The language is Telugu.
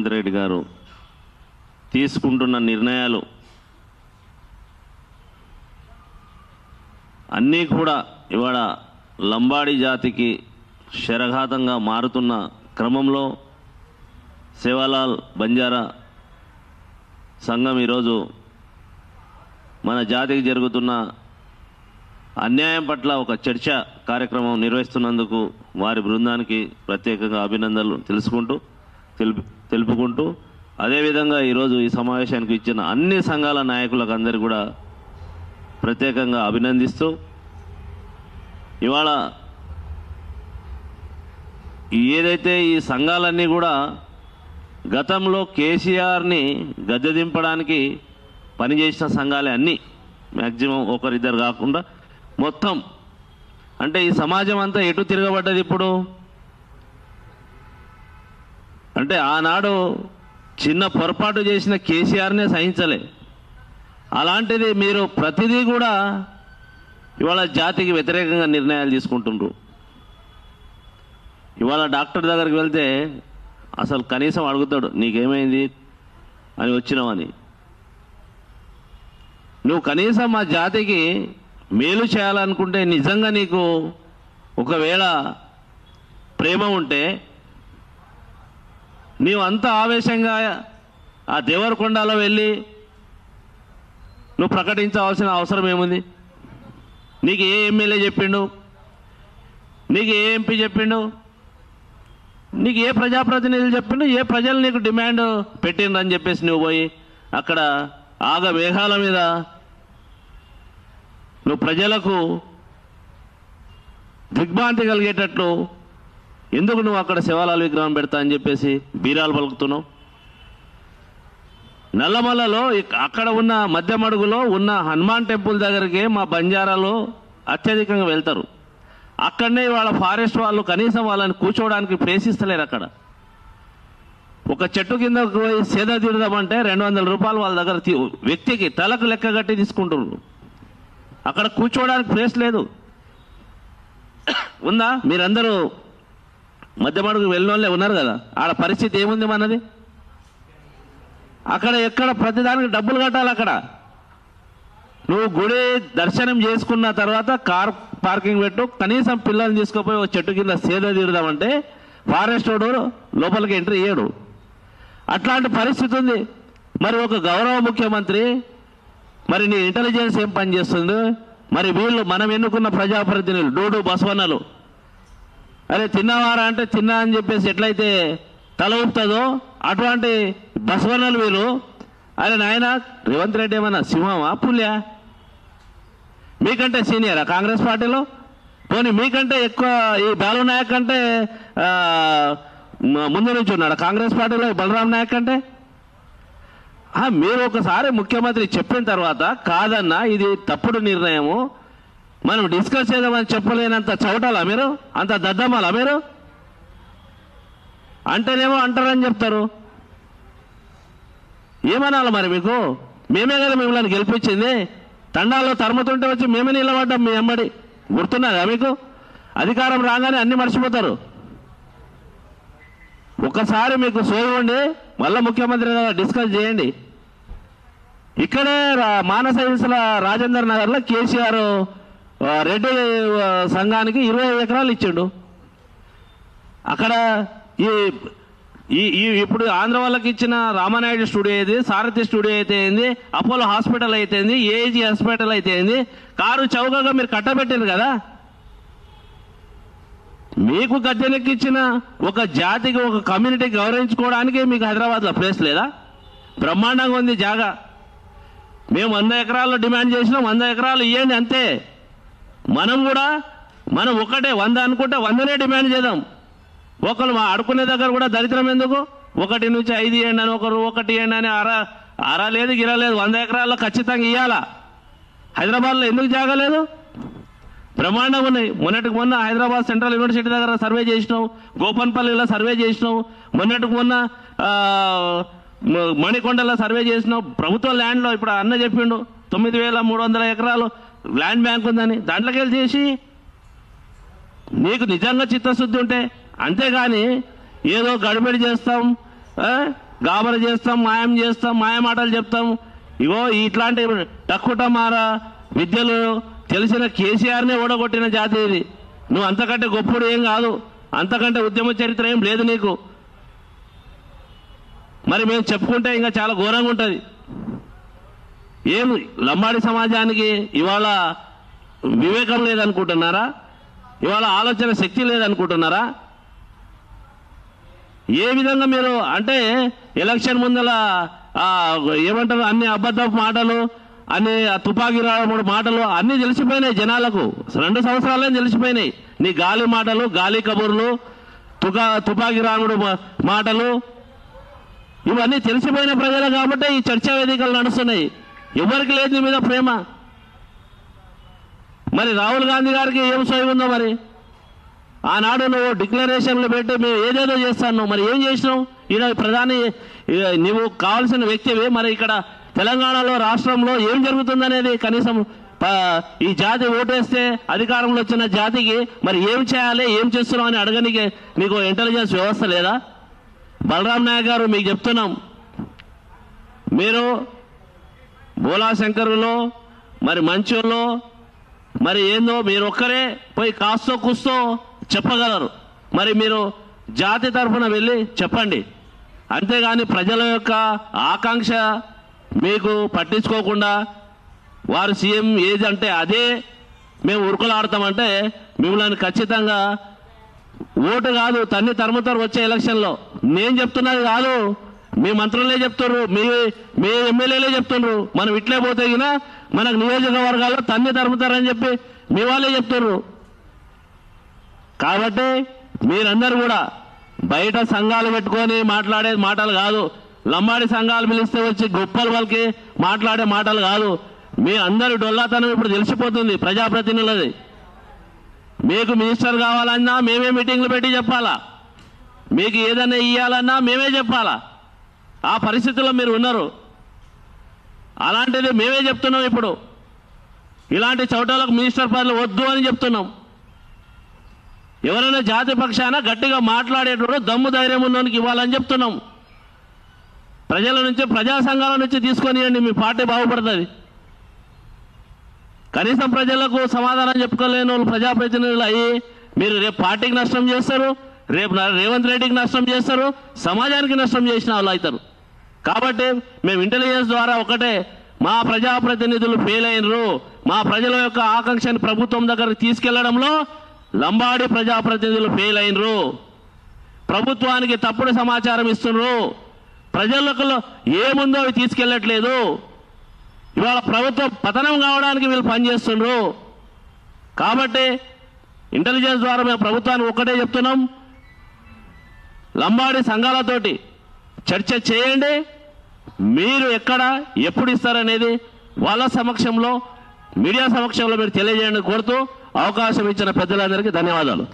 రేవంత్ రెడ్డి గారు తీసుకుంటున్న నిర్ణయాలు అన్నీ కూడా ఇవాళ లంబాడి జాతికి శరఘాతంగా మారుతున్న క్రమంలో సేవాలాల్ బంజారా సంఘం ఈరోజు మన జాతికి జరుగుతున్న అన్యాయం పట్ల ఒక చర్చ కార్యక్రమం నిర్వహిస్తున్నందుకు వారి బృందానికి ప్రత్యేకంగా అభినందనలు తెలుపుకుంటూ అదేవిధంగా ఈరోజు ఈ సమావేశానికి ఇచ్చిన అన్ని సంఘాల నాయకులకు అందరికీ కూడా ప్రత్యేకంగా అభినందిస్తూ ఇవాళ ఏదైతే ఈ సంఘాలన్నీ కూడా గతంలో కేసీఆర్ని గద్దె దింపడానికి పనిచేసిన సంఘాలే అన్నీ మ్యాక్సిమం ఒకరిద్దరు కాకుండా మొత్తం అంటే ఈ సమాజం అంతా ఎటు తిరగబడ్డది ఇప్పుడు అంటే ఆనాడు చిన్న పొరపాటు చేసిన కేసీఆర్నే సహించలే అలాంటిది మీరు ప్రతిదీ కూడా ఇవాళ జాతికి వ్యతిరేకంగా నిర్ణయాలు తీసుకుంటుండ్రు ఇవాళ డాక్టర్ దగ్గరికి వెళ్తే అసలు కనీసం అడుగుతాడు నీకేమైంది అని వచ్చినావని నువ్వు కనీసం మా జాతికి మేలు చేయాలనుకుంటే నిజంగా నీకు ఒకవేళ ప్రేమ ఉంటే నీవు అంత ఆవేశంగా ఆ దేవరకొండలో వెళ్ళి నువ్వు ప్రకటించవలసిన అవసరం ఏముంది నీకు ఏ ఎమ్మెల్యే చెప్పిండు నీకు ఏ ఎంపీ చెప్పిండు నీకు ఏ ప్రజాప్రతినిధులు చెప్పిండు ఏ ప్రజలు నీకు డిమాండ్ పెట్టిండ్రు అని చెప్పేసి నువ్వు పోయి అక్కడ ఆగ మేఘాల మీద నువ్వు ప్రజలకు దిగ్భ్రాంతి కలిగేటట్లు ఎందుకు నువ్వు అక్కడ శివాలాల్ విగ్రహం పెడతా అని చెప్పేసి బీరాలు పలుకుతున్నావు నల్లమల్లలో అక్కడ ఉన్న మధ్యమడుగులో ఉన్న హనుమాన్ టెంపుల్ దగ్గరికి మా బంజారాలో అత్యధికంగా వెళ్తారు అక్కడనే వాళ్ళ ఫారెస్ట్ వాళ్ళు కనీసం వాళ్ళని కూర్చోవడానికి ప్రేసిస్తలేరు అక్కడ ఒక చెట్టు కింద పోయి సేద తీరుదామంటే 200 రూపాయలు వాళ్ళ దగ్గర వ్యక్తికి తలకు లెక్క కట్టి తీసుకుంటున్నారు అక్కడ కూర్చోవడానికి ప్లేస్ లేదు ఉందా మీరందరూ మధ్యమడుగు వెళ్ళిన వాళ్ళే ఉన్నారు కదా ఆడ పరిస్థితి ఏముంది మనది అక్కడ ఎక్కడ ప్రతిదానికి డబ్బులు కట్టాలి అక్కడ నువ్వు గుడి దర్శనం చేసుకున్న తర్వాత కార్ పార్కింగ్ పెట్టు కనీసం పిల్లల్ని తీసుకుపోయి ఒక చెట్టు కింద సేద తీరుదామంటే ఫారెస్ట్ వాడు లోపలికి ఎంట్రీ ఇయ్యడు అట్లాంటి పరిస్థితి ఉంది మరి ఒక గౌరవ ముఖ్యమంత్రి మరి నీ ఇంటెలిజెన్స్ ఏం పనిచేస్తుంది మరి వీళ్ళు మనం ఎన్నుకున్న ప్రజాప్రతినిధులు డూడు బసవన్నలు అరే తిన్నవారా అంటే తిన్నా అని చెప్పేసి ఎట్లయితే తల ఊపుతుందో అటువంటి బసవన్నలు వీళ్ళు అరే నాయన రేవంత్ రెడ్డి ఏమన్నా సింహమా పుల్యా మీకంటే సీనియరా కాంగ్రెస్ పార్టీలో పోనీ మీకంటే ఎక్కువ ఈ బాలు నాయక్ అంటే ముందు నుంచి ఉన్నాడు కాంగ్రెస్ పార్టీలో బలరాం నాయక్ అంటే మీరు ఒకసారి ముఖ్యమంత్రి చెప్పిన తర్వాత కాదన్నా ఇది తప్పుడు నిర్ణయము మనం డిస్కస్ చేద్దామని చెప్పలేనంత చవటాలా మీరు అంత దద్దమాలా మీరు అంటేనేమో అంటారని చెప్తారు ఏమనాలి మరి మీకు మేమే కదా మిమ్మల్ని గెలిపించింది తండాల్లో తరుముతుంటే వచ్చి మేమే నిలబడ్డాం మీ అమ్మడి గుర్తున్నదా మీకు అధికారం రాగానే అన్ని మర్చిపోతారు ఒకసారి మీకు సోయి ఉండి మళ్ళీ ముఖ్యమంత్రి గారు డిస్కస్ చేయండి ఇక్కడే మానస హిల్స్ల రాజేందర్ నగర్లో కేసీఆర్ రెడ్డి సంఘానికి 20 ఎకరాలు ఇచ్చిండు అక్కడ ఇప్పుడు ఆంధ్ర వాళ్ళకి ఇచ్చిన రామానాయుడు స్టూడియో అయితే సారథి స్టూడియో అయితే ఏంది అపోలో హాస్పిటల్ అయితే ఏంది ఏఐజీ హాస్పిటల్ అయితే ఏంది కారు చౌకగా మీరు కట్టబెట్టారు కదా మీకు గద్దెనెక్కిచ్చిన ఒక జాతికి ఒక కమ్యూనిటీ గౌరవించుకోవడానికి మీకు హైదరాబాద్లో ప్లేస్ లేదా బ్రహ్మాండంగా ఉంది జాగా మేము 100 ఎకరాల్లో డిమాండ్ చేసినాం 100 ఎకరాలు ఇవ్వండి అంతే మనం ఒకటే 100 అనుకుంటే 100నే డిమాండ్ చేద్దాం ఒకరు మా అడుకునే దగ్గర కూడా దరిద్రం ఎందుకు 1 నుంచి 5 ఇవ్వండి అని ఒకరు 1 ఇవ్వండి అని అరా లేదు గిరా లేదు 100 ఎకరాల్లో ఖచ్చితంగా ఇవ్వాలా హైదరాబాద్లో ఎందుకు జాగలేదు బ్రహ్మాండంగా ఉన్నాయి మొన్నటికి మొన్న హైదరాబాద్ సెంట్రల్ యూనివర్సిటీ దగ్గర సర్వే చేసినాం గోపన్పల్లిలో సర్వే చేసినాం మొన్నటికి మొన్న మణికొండలో సర్వే చేసినాం ప్రభుత్వ ల్యాండ్లో ఇప్పుడు అన్న చెప్పిండు 9300 ఎకరాలు ల్యాండ్ బ్యాంక్ ఉందని దాంట్లోకి వెళ్ళి చేసి నీకు నిజంగా చిత్తశుద్ధి ఉంటే అంతేగాని ఏదో గడిబడి చేస్తాం గాబర చేస్తాం, మాయం చేస్తాం, మాయ మాటలు చెప్తాం. ఇగో ఇట్లాంటి టక్కుటమార విద్యలు తెలిసిన కేసీఆర్నే ఓడగొట్టిన జాతి ఇది. నువ్వు అంతకంటే గొప్పడు ఏం కాదు, అంతకంటే ఉద్యమ చరిత్ర ఏం లేదు నీకు. మరి మేము చెప్పుకుంటే ఇంకా చాలా ఘోరంగా ఉంటుంది. ఏం లంబాడి సమాజానికి ఇవాళ వివేకం లేదనుకుంటున్నారా? ఇవాళ ఆలోచన శక్తి లేదనుకుంటున్నారా? ఏ విధంగా మీరు అంటే ఎలక్షన్ ముందల ఏమంటారు అన్ని అబద్ధపు మాటలు, అన్ని తుపాకీ రావడం మాటలు అన్నీ తెలిసిపోయినాయి జనాలకు. 2 సంవత్సరాలే తెలిసిపోయినాయి. నీ గాలి మాటలు, గాలి కబుర్లు, తుపాకీ రాముడు మాటలు ఇవన్నీ తెలిసిపోయిన ప్రజలు కాబట్టి ఈ చర్చా వేదికలు నడుస్తున్నాయి. ఎవరికి లేదు నీ మీద ప్రేమ. మరి రాహుల్ గాంధీ గారికి ఏం సోయి ఉందో మరి? ఆనాడు నువ్వు డిక్లరేషన్లు పెట్టి మేము ఏదేదో చేస్తాను, మరి ఏం చేసినావు? ఈయన ప్రధాని నువ్వు కావాల్సిన వ్యక్తివి. మరి ఇక్కడ తెలంగాణలో రాష్ట్రంలో ఏం జరుగుతుందనేది కనీసం ఈ జాతి ఓటేస్తే అధికారంలో వచ్చిన జాతికి మరి ఏం చేయాలి, ఏం చేస్తున్నావు అని అడగనికి నీకు ఇంటెలిజెన్స్ వ్యవస్థ లేదా? బలరాం నాయక్ గారు మీకు చెప్తున్నాం, మీరు బోలాశంకరులో మరి మంచోళ్ళు మరి ఏందో మీరు ఒక్కరే పోయి కాస్తో కూస్తో చెప్పగలరు. మరి మీరు జాతి తరఫున వెళ్ళి చెప్పండి. అంతేగాని ప్రజల యొక్క ఆకాంక్ష మీకు పట్టించుకోకుండా వారు సీఎం ఏది అంటే అదే మేము ఉరుకులాడతామంటే మిమ్మల్ని ఖచ్చితంగా ఓటు కాదు తన్ని తరుముతారు వచ్చే ఎలక్షన్లో. నేను చెప్తున్నది కాదు, మీ మంత్రులే చెప్తున్నారు, మీ ఎమ్మెల్యేలే చెప్తున్నారు. మనం ఇట్లే పోతే మనకు నియోజకవర్గాల్లో తన్ని తరుముతారని చెప్పి మీ వాళ్ళే చెప్తున్నారు. కాబట్టి మీరందరూ కూడా బయట సంఘాలు పెట్టుకొని మాట్లాడే మాటలు కాదు, లంబాడి సంఘాలు పిలిస్తే వచ్చి గొప్పలు వాళ్ళకి మాట్లాడే మాటలు కాదు. మీ అందరి డొల్లాతనం ఇప్పుడు తెలిసిపోతుంది ప్రజాప్రతినిధులది. మీకు మినిస్టర్ కావాలన్నా మేమే మీటింగ్లు పెట్టి చెప్పాలా, మీకు ఏదైనా ఇవ్వాలన్నా మేమే చెప్పాలా. ఆ పరిస్థితుల్లో మీరు ఉన్నారు. అలాంటిది మేమే చెప్తున్నాం. ఇప్పుడు ఇలాంటి చోటలకు మినిస్టర్ పదవులు వద్దు అని చెప్తున్నాం. ఎవరైనా జాతి పక్షాన గట్టిగా మాట్లాడేటప్పుడు దమ్ము ధైర్యం ఉన్నోనికి ఇవ్వాలని చెప్తున్నాం. ప్రజల నుంచి, ప్రజా సంఘాల నుంచి తీసుకొనియండి, మీ పార్టీ బాగుపడుతుంది. కనీసం ప్రజలకు సమాధానం చెప్పుకోలేని వాళ్ళు ప్రజాప్రతినిధులు అయ్యి మీరు రేపు పార్టీకి నష్టం చేస్తారు, రేపు రేవంత్ రెడ్డికి నష్టం చేస్తారు, సమాజానికి నష్టం చేసిన వాళ్ళు అవుతారు. కాబట్టి మేము ఇంటెలిజెన్స్ ద్వారా ఒకటే, మా ప్రజాప్రతినిధులు ఫెయిల్ అయినరు, మా ప్రజల యొక్క ఆకాంక్షని ప్రభుత్వం దగ్గరకు తీసుకెళ్లడంలో లంబాడి ప్రజాప్రతినిధులు ఫెయిల్ అయినరు. ప్రభుత్వానికి తప్పుడు సమాచారం ఇస్తున్నారు, ప్రజలకు ఏముందో అవి తీసుకెళ్లట్లేదు. ఇవాళ ప్రభుత్వం పతనం కావడానికి వీళ్ళు పనిచేస్తున్నారు. కాబట్టి ఇంటెలిజెన్స్ ద్వారా మేము ప్రభుత్వానికి ఒక్కటే చెప్తున్నాం, లంబాడి సంఘాలతోటి చర్చ చేయండి. మీరు ఎక్కడ ఎప్పుడు ఇస్తారనేది వాళ్ళ సమక్షంలో, మీడియా సమక్షంలో మీరు తెలియజేయండి కోరుతూ అవకాశం ఇచ్చిన పెద్దలందరికీ ధన్యవాదాలు.